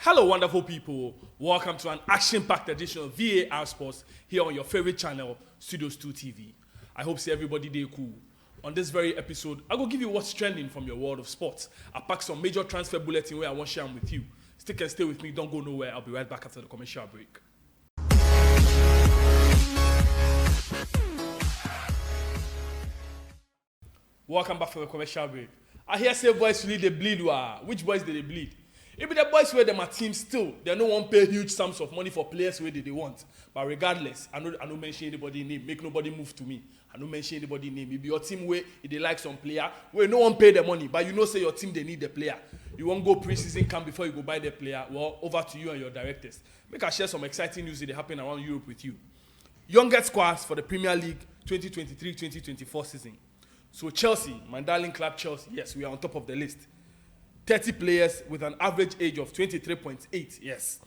Hello, wonderful people. Welcome to an action-packed edition of VAR Sports here on your favorite channel, Studios 2 TV. I hope see everybody day cool. On this very episode, I will give you what's trending from your world of sports. I pack some major transfer bulletin where I want to share them with you. Stick and stay with me. Don't go nowhere. I'll be right back after the commercial break. Welcome back from the commercial break. I hear say boys really they bleed. Which boys did they bleed? It be the boys where them are team still. They no one pay huge sums of money for players where they want. But regardless, I no mention anybody name. Make nobody move to me. I no mention anybody name. It be your team where if they like some player where no one pay the money, but you know say your team they need the player. You won't go pre-season camp before you go buy the player. Well, over to you and your directors. Make I share some exciting news that happen around Europe with you. Youngest squads for the Premier League 2023-2024 season. So Chelsea, my darling club Chelsea, yes, we are on top of the list. 30 players with an average age of 23.8, yes.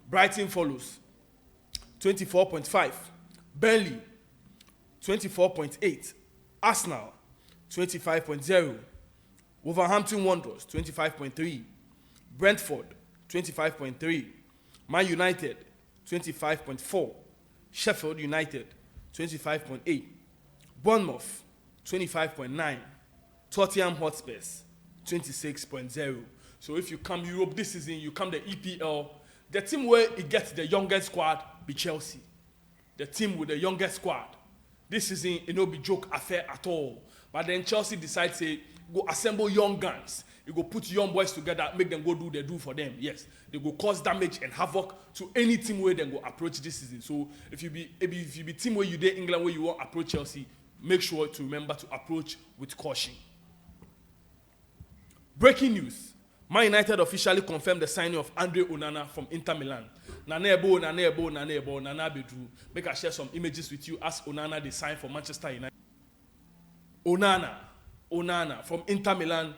Brighton follows, 24.5. Burnley, 24.8. Arsenal, 25.0. Wolverhampton Wanderers, 25.3. Brentford, 25.3. Man United, 25.4. Sheffield United, 25.8. Bournemouth, 25.9. Tottenham Hotspurs, 26.0. So if you come Europe this season, you come the EPL, the team where it gets the youngest squad be Chelsea. The team with the youngest squad. This season, it no be joke affair at all. But then Chelsea decides to go assemble young guns. You go put young boys together, make them go do the do for them. Yes, they go cause damage and havoc to any team where they go approach this season. So if you be team where you there England where you want approach Chelsea, make sure to remember to approach with caution. Breaking news. Man United officially confirmed the signing of Andre Onana from Inter Milan. Nana Bedru. Make I share some images with you as Onana they signed for Manchester United. Onana from Inter Milan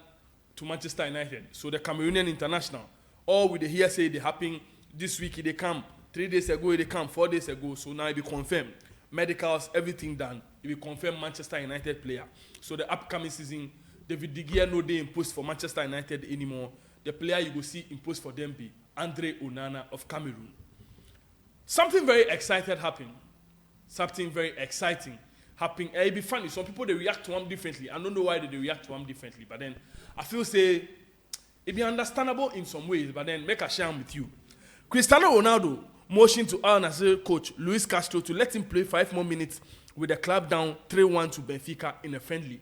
to Manchester United. So the Cameroonian international. All with the hearsay they happen this week they come. 3 days ago they come, 4 days ago. So now it be confirmed. Medicals, everything done. It will confirm Manchester United player. So the upcoming season, David De Gea no day imposed for Manchester United anymore. The player you will see imposed for them be Andre Onana of Cameroon. Something very exciting happened. Something very exciting happened. It'll be funny. Some people they react to him differently. I don't know why they react to him differently. But then I feel say it be understandable in some ways. But then make a share with you. Cristiano Ronaldo motioned to Al Nassr coach Luis Castro to let him play 5 more minutes with the club down 3-1 to Benfica in a friendly.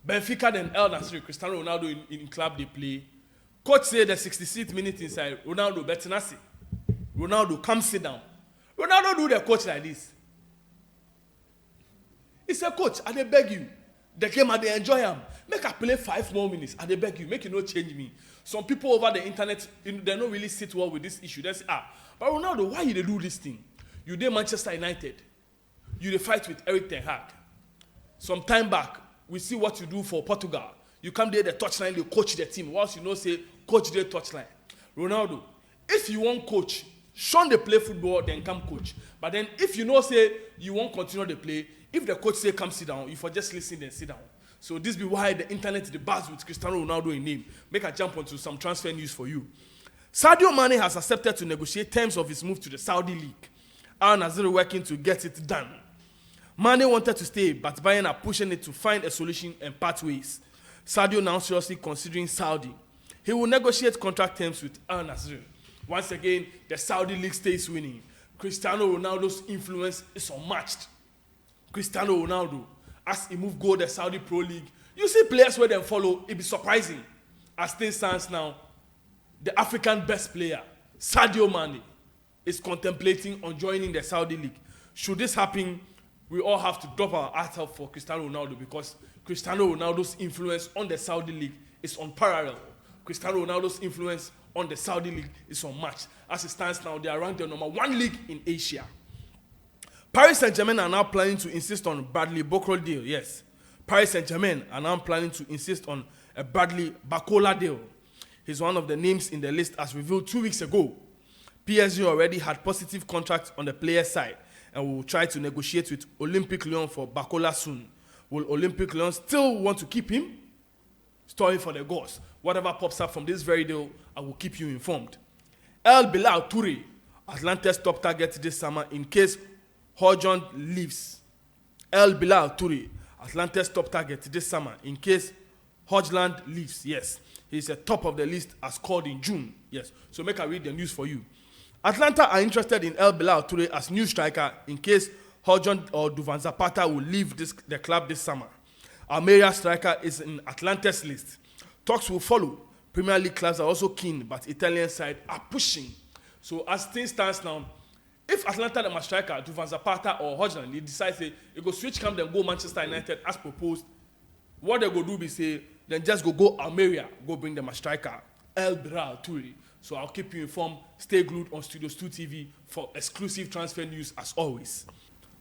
Benfica then El Nassr, Cristiano Ronaldo in club they play. Coach said the 66th minute inside, Ronaldo, Betinasi. Ronaldo, come sit down. Ronaldo do the coach like this. He said, coach, I dey beg you. The game, I dey enjoy him. Make I play 5 more minutes. I dey beg you. Make you no change me. Some people over the internet, they don't really sit well with this issue. They say, but Ronaldo, why you dey do this thing? You dey Manchester United. You dey fight with Eric Ten Hag. Some time back, we see what you do for Portugal. You come there, the touchline, you coach the team. Once you know, say, coach the touchline. Ronaldo, if you want coach, shun the play football, then come coach. But then if you know, say, you won't continue the play, if the coach say, come sit down, you for just listen, then sit down. So this be why the internet, the buzz with Cristiano Ronaldo in name. Make a jump onto some transfer news for you. Sadio Mané has accepted to negotiate terms of his move to the Saudi League. Al Nassr working to get it done. Mané wanted to stay, but Bayern are pushing it to find a solution and part ways. Sadio now seriously considering Saudi. He will negotiate contract terms with Al Nassr. Once again, the Saudi League stays winning. Cristiano Ronaldo's influence is unmatched. Cristiano Ronaldo, as he move go the Saudi Pro League, you see players where they follow, it be surprising. As things stands now, the African best player, Sadio Mané, is contemplating on joining the Saudi League. Should this happen, we all have to drop our heart up for Cristiano Ronaldo because Cristiano Ronaldo's influence on the Saudi League is unparalleled. Cristiano Ronaldo's influence on the Saudi League is unmatched. As it stands now, they are ranked the #1 league in Asia. Paris Saint-Germain are now planning to insist on Bradley Barcola deal. Yes, Paris Saint-Germain are now planning to insist on a Bradley Barcola deal. He's one of the names in the list as revealed 2 weeks ago. PSG already had positive contracts on the player side and will try to negotiate with Olympique Lyon for Barcola soon. Will Olympique Lyon still want to keep him? Story for the gods. Whatever pops up from this very deal, I will keep you informed. El Bilal Toure, Atlanta's top target this summer in case Højlund leaves. El Bilal Toure, Atlanta's top target this summer in case Højlund leaves. Yes, he's at top of the list as called in June. Yes, so make I read the news for you. Atlanta are interested in El Bilal Toure as new striker in case Højlund or Duvan Zapata will leave the club this summer. Almeria striker is in Atlanta's list. Talks will follow. Premier League clubs are also keen, but Italian side are pushing. So as things stands now, if Atlanta the striker, Duvan Zapata or Højlund, they decide say they go switch camp then go Manchester United as proposed, what they go do be say then just go Almeria, go bring them a striker, El Bilal Toure. So I'll keep you informed. Stay glued on Studios 2 TV for exclusive transfer news as always.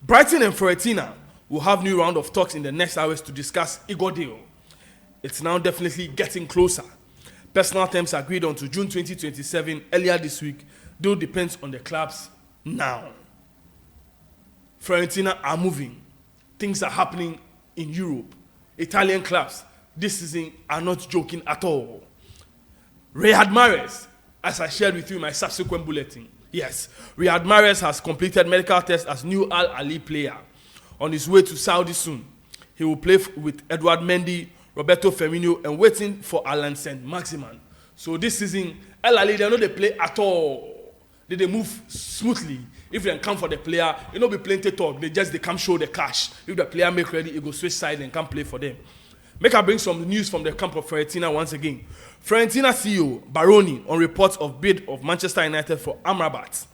Brighton and Fiorentina will have new round of talks in the next hours to discuss Igor deal. It's now definitely getting closer. Personal terms agreed on to June 2027 earlier this week. Deal depends on the clubs now. Fiorentina are moving. Things are happening in Europe. Italian clubs this season are not joking at all. Riyad Mahrez, as I shared with you in my subsequent bulletin. Yes, Riyad Mahrez has completed medical tests as new Al Ahly player. On his way to Saudi soon. He will play with Edouard Mendy, Roberto Firmino, and waiting for Alan Saint-Maximin. So this season, Al Ahly, they know they play at all. They move smoothly. If they come for the player, you know, be plenty talk. They come show the cash. If the player make ready, he go switch side and come play for them. Make I bring some news from the camp of Fiorentina once again. Fiorentina CEO Baroni on reports of bid of Manchester United for Amrabat.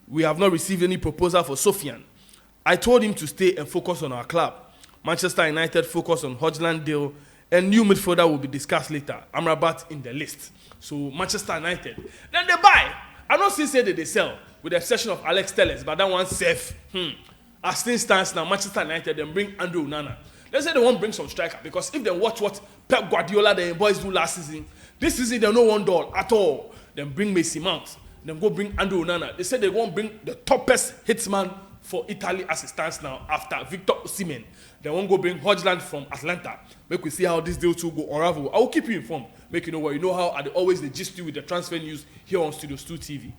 We have not received any proposal for Sofian. I told him to stay and focus on our club. Manchester United focus on Højlund deal and new midfielder will be discussed later. Amrabat in the list. So Manchester United. Then they buy. I don't see say that they sell with the exception of Alex Telles, but that one's safe. As things stands now, Manchester United then bring Andrew Onana. They say they won't bring some striker because if they watch what Pep Guardiola the boys do last season, this season they no one doll at all. Then bring Mason Mount. Then go bring Andrew Onana. They said they won't bring the toppest hitsman for Italy as it stands now after Victor Osimhen. They won't go bring Højlund from Atlanta. Make we see how this deal too go unravel. I will keep you informed. Make you know where you know how I always gist you with the transfer news here on Studios 2 TV.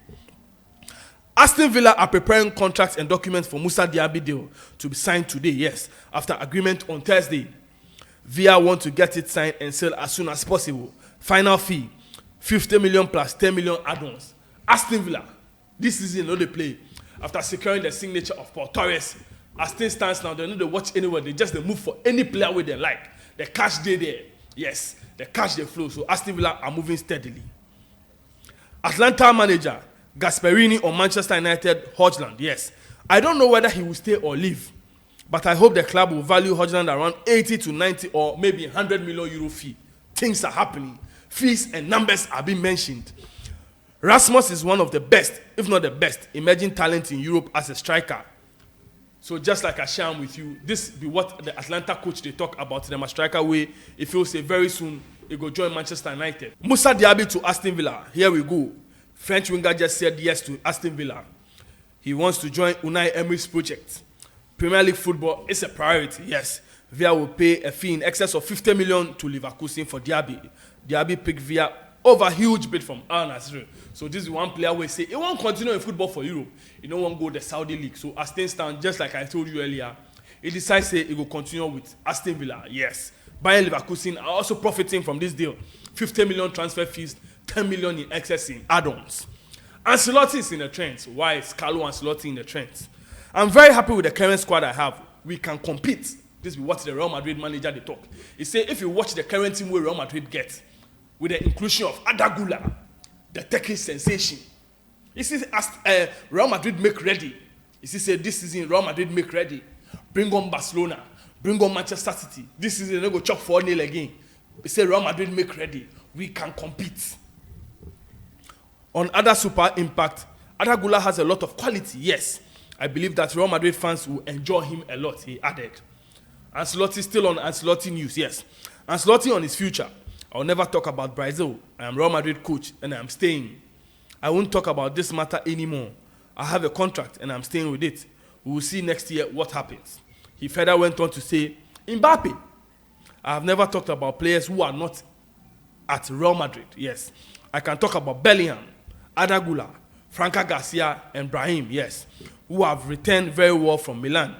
Aston Villa are preparing contracts and documents for Moussa Diaby deal to be signed today, yes, after agreement on Thursday. Villa want to get it signed and sold as soon as possible. Final fee, 50 million plus 10 million add-ons. Aston Villa, this season, no they play. After securing the signature of Paul Torres, as things stands now, they don't watch anywhere. They move for any player where they like. The cash they there. Yes, the cash they flow. So Aston Villa are moving steadily. Atlanta manager Gasperini on Manchester United Højlund. Yes, I don't know whether he will stay or leave, but I hope the club will value Højlund around 80 to 90 or maybe 100 million euro fee. Things are happening. Fees and numbers are being mentioned. Rasmus is one of the best, if not the best, emerging talent in Europe as a striker. So just like I share with you, this be what the Atlanta coach they talk about them a striker way. If he'll say very soon he go join Manchester United. Moussa Diaby to Aston Villa. Here we go. French winger just said yes to Aston Villa. He wants to join Unai Emery's project. Premier League football is a priority. Yes, Villa will pay a fee in excess of 50 million to Leverkusen for Diaby. Diaby picked Villa over a huge bid from Al Nassr. So this is one player who say he won't continue in football for Europe. He don't want to go to the Saudi League. So as things stand, just like I told you earlier, he decides say he will continue with Aston Villa. Yes. Bayern Leverkusen are also profiting from this deal. 50 million transfer fees, 10 million in excess in add-ons. Ancelotti is in the trends. Why is Carlo Ancelotti in the trends? I'm very happy with the current squad I have. We can compete. This is what the Real Madrid manager they talk. He say if you watch the current team where Real Madrid gets, with the inclusion of Adagula, the Turkish sensation. He says, as Real Madrid make ready. He says, this season, Real Madrid make ready. Bring on Barcelona. Bring on Manchester City. This season, they go chop 4-0 again. He said, Real Madrid make ready. We can compete. On other super impact, Adagula has a lot of quality, yes. I believe that Real Madrid fans will enjoy him a lot, he added. Ancelotti still on Ancelotti news, yes. Ancelotti on his future. I'll never talk about Brazil. I am Real Madrid coach and I am staying. I won't talk about this matter anymore. I have a contract and I'm staying with it. We will see next year what happens. He further went on to say, Mbappé. I have never talked about players who are not at Real Madrid. Yes. I can talk about Bellingham, Adagula, Franca Garcia, and Brahim, yes, who have returned very well from Milan.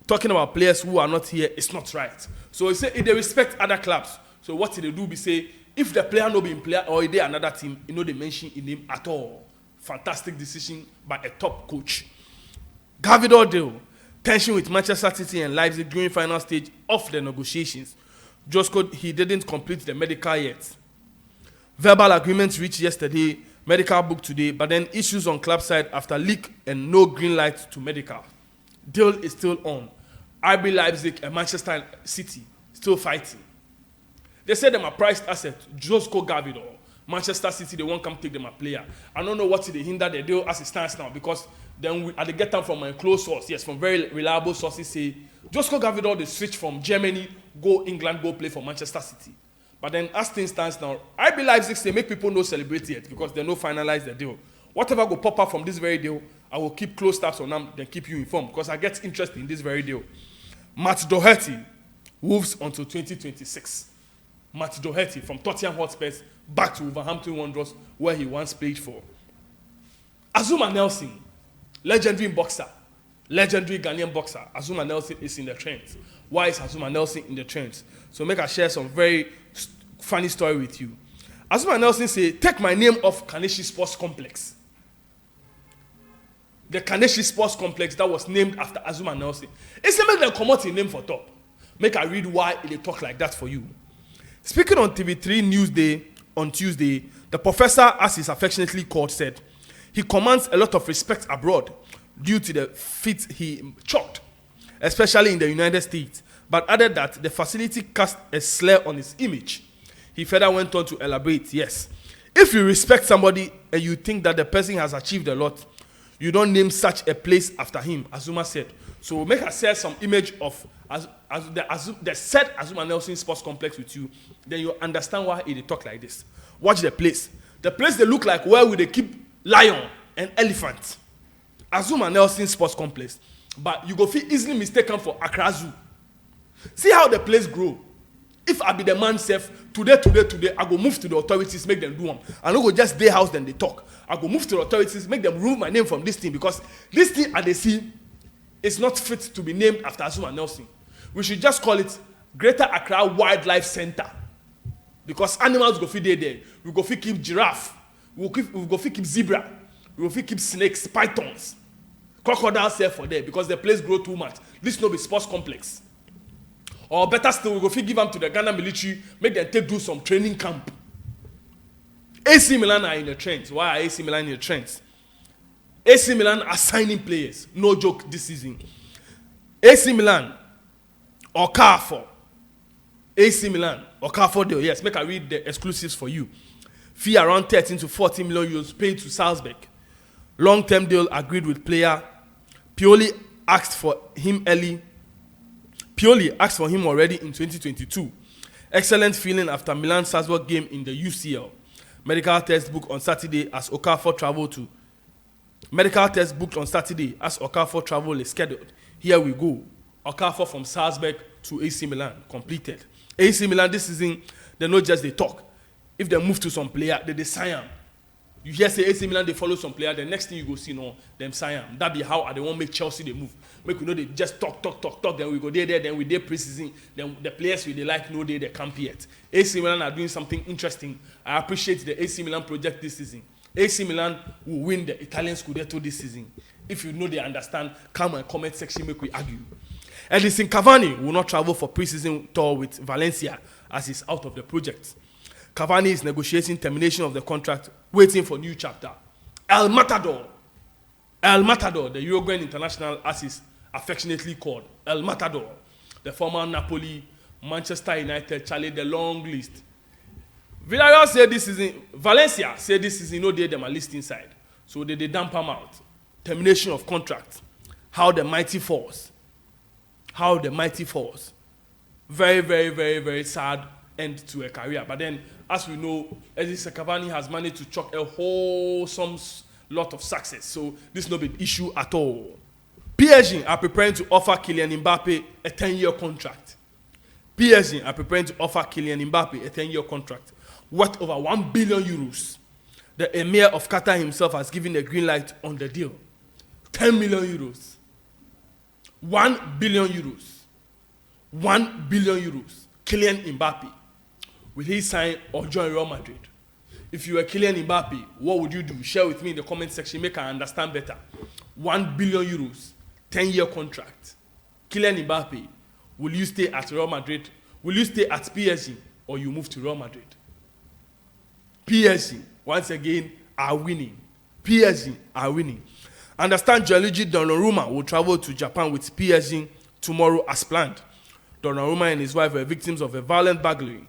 Talking about players who are not here is not right. So he say if they respect other clubs. So what they do be say, if the player no be in player or they another team, you know they mention in name at all. Fantastic decision by a top coach. Gavidor deal. Tension with Manchester City and Leipzig during final stage of the negotiations. Josko, he didn't complete the medical yet. Verbal agreements reached yesterday, medical booked today, but then issues on club side after leak and no green light to medical. Deal is still on. RB Leipzig and Manchester City still fighting. They said them a priced asset, Josko Gavidor. Manchester City, they won't come take them a player. I don't know what they hinder the deal as it stands now because then I get them from my close source, yes, from very reliable sources say, Josko Gavidor, they switch from Germany, go England, go play for Manchester City. But then as things stands now, RB Leipzig say make people no celebrate yet because they no finalize the deal. Whatever go pop up from this very deal, I will keep close tabs on them, then keep you informed because I get interested in this very deal. Matt Doherty, Wolves until 2026. Matt Doherty from Tottenham Hotspurs back to Wolverhampton Wanderers where he once played for. Azuma Nelson, legendary boxer, legendary Ghanaian boxer. Azuma Nelson is in the trends. Why is Azuma Nelson in the trends? So make I share some very funny story with you. Azuma Nelson say, take my name off Kaneshi Sports Complex. The Kaneshi Sports Complex that was named after Azuma Nelson. It's a make them come out in name for top. Make I read why they talk like that for you. Speaking on TV3 Newsday on Tuesday, the professor, as he's affectionately called, said, he commands a lot of respect abroad due to the feat he chalked, especially in the United States, but added that the facility cast a slur on his image. He further went on to elaborate, yes, if you respect somebody and you think that the person has achieved a lot, you don't name such a place after him, Azuma said. So make us share some image of the said Azuma Nelson Sports Complex with you, then you understand why they talk like this. Watch the place. The place they look like where would they keep lion and elephant. Azuma Nelson Sports Complex. But you go feel easily mistaken for Accra Zoo. See how the place grow. If I be the man self, today, I go move to the authorities, make them do them. I don't go just day house, then they talk. I go move to the authorities, make them remove my name from this thing because this thing they see is not fit to be named after Azuma Nelson. We should just call it Greater Accra Wildlife Center because animals go feed there. We go feed keep giraffe. We go feed keep zebra. We go feed keep snakes, pythons, crocodiles there for there because the place grow too much. This no be sports complex. Or better still, we go feed give them to the Ghana military, make them take do some training camp. AC Milan are in the trends. Why are AC Milan in the trends? AC Milan are signing players. No joke this season. AC Milan, Okafor. AC Milan, Okafor deal. Yes, make I read the exclusives for you. Fee around 13 to 14 million euros paid to Salzburg. Long-term deal agreed with player. Pioli asked for him already in 2022. Excellent feeling after Milan-Salzburg game in the UCL. Medical test booked on Saturday as Okafor travel is scheduled. Here we go. Okafor from Salzburg to AC Milan completed. AC Milan this season, they not just they talk. If they move to some player, they sign them. You hear say AC Milan they follow some player, the next thing you go see no, them sign them. That be how they won't make Chelsea they move. Make we know they just talk. Then we go there, then we there preseason. Then the players we they like no they camp yet. AC Milan are doing something interesting. I appreciate the AC Milan project this season. AC Milan will win the Italian Scudetto this season. If you know they understand, come and comment section make we argue. Edinson Cavani will not travel for preseason tour with Valencia as he's out of the project. Cavani is negotiating termination of the contract, waiting for new chapter. El Matador, the Uruguayan international as is affectionately called. El Matador, the former Napoli, Manchester United, Charlie, the long list. Villarreal said this season, Valencia said this season, no they them a list inside. So they dump them out. Termination of contract. How the mighty falls. Very, very, very, very sad end to a career. But then, as we know, Edinson Cavani has managed to chalk a wholesome lot of success. So this is not an issue at all. PSG are preparing to offer Kylian Mbappé a 10-year contract. worth over 1 billion euros. The Emir of Qatar himself has given the green light on the deal. 10 million euros. 1 billion euros. 1 billion euros. Kylian Mbappé. Will he sign or join Real Madrid? If you were Kylian Mbappé, what would you do? Share with me in the comment section. Make I understand better. 1 billion euros. 10-year contract. Kylian Mbappé. Will you stay at Real Madrid? Will you stay at PSG or you move to Real Madrid? PSG, once again, are winning. PSG are winning. Understand Gianluigi Donnarumma will travel to Japan with PSG tomorrow as planned. Donnarumma and his wife were victims of a violent burglary,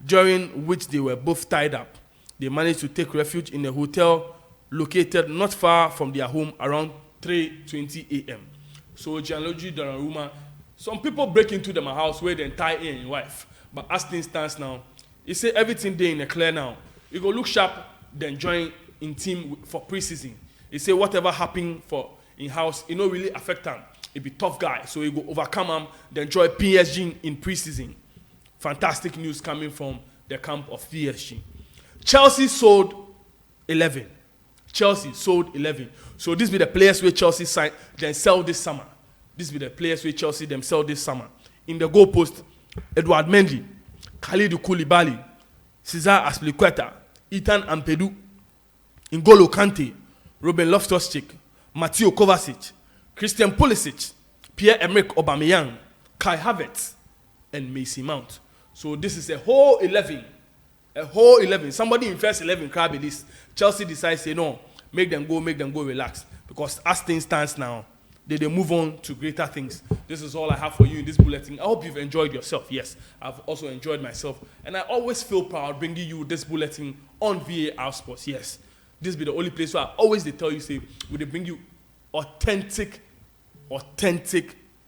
during which they were both tied up. They managed to take refuge in a hotel located not far from their home around 3:20 a.m. So Gianluigi Donnarumma, some people break into my house where they tie in your wife. But as things stands now, he say everything there in a clear now. You go look sharp, then join in team for pre-season. He say whatever happen for in house, it no really affect him. He be tough guy, so he go overcome him, then join PSG in pre-season. Fantastic news coming from the camp of PSG. Chelsea sold 11. Chelsea sold 11. So this be the players where Chelsea sign, then sell this summer. This be the players where Chelsea them sell this summer. In the goalpost, Edouard Mendy, Khalidou Koulibaly, Cesar Azpilicueta, Ethan Ampadu, N'Golo Kante, Ruben Loftus-Cheek, Mateo Kovacic, Christian Pulisic, Pierre-Emerick Aubameyang, Kai Havertz, and Mason Mount. So this is a whole 11. A whole 11. Somebody in first 11 crab this. Chelsea decides, say no, make them go, relax. Because as things stands now, they move on to greater things. This is all I have for you in this bulletin. I hope you've enjoyed yourself. Yes, I've also enjoyed myself. And I always feel proud bringing you this bulletin on VAR Sports. Yes, this be the only place where I always they tell you, say, will they bring you authentic,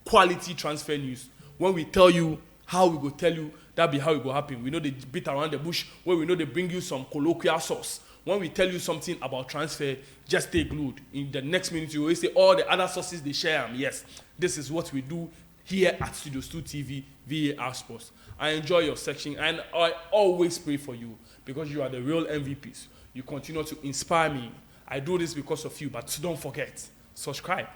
quality transfer news. When we tell you how we go tell you, that be how it go happen. We know they beat around the bush, where we know they bring you some colloquial sauce. When we tell you something about transfer, just stay glued. In the next minute, you always say all the other sources they share. Yes, this is what we do here at Studio 2 TV, VAR Sports. I enjoy your section, and I always pray for you because you are the real MVPs. You continue to inspire me. I do this because of you, but don't forget, subscribe,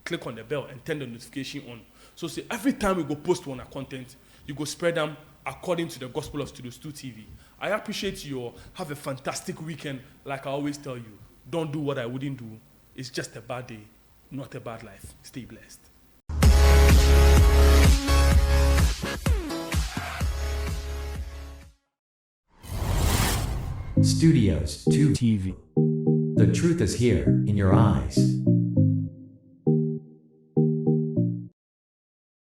click on the bell, and turn the notification on. So say every time we go post one content, you go spread them according to the gospel of Studios 2 TV. I appreciate you all. Have a fantastic weekend. Like I always tell you, don't do what I wouldn't do. It's just a bad day, not a bad life. Stay blessed. Studios 2 TV. The truth is here in your eyes.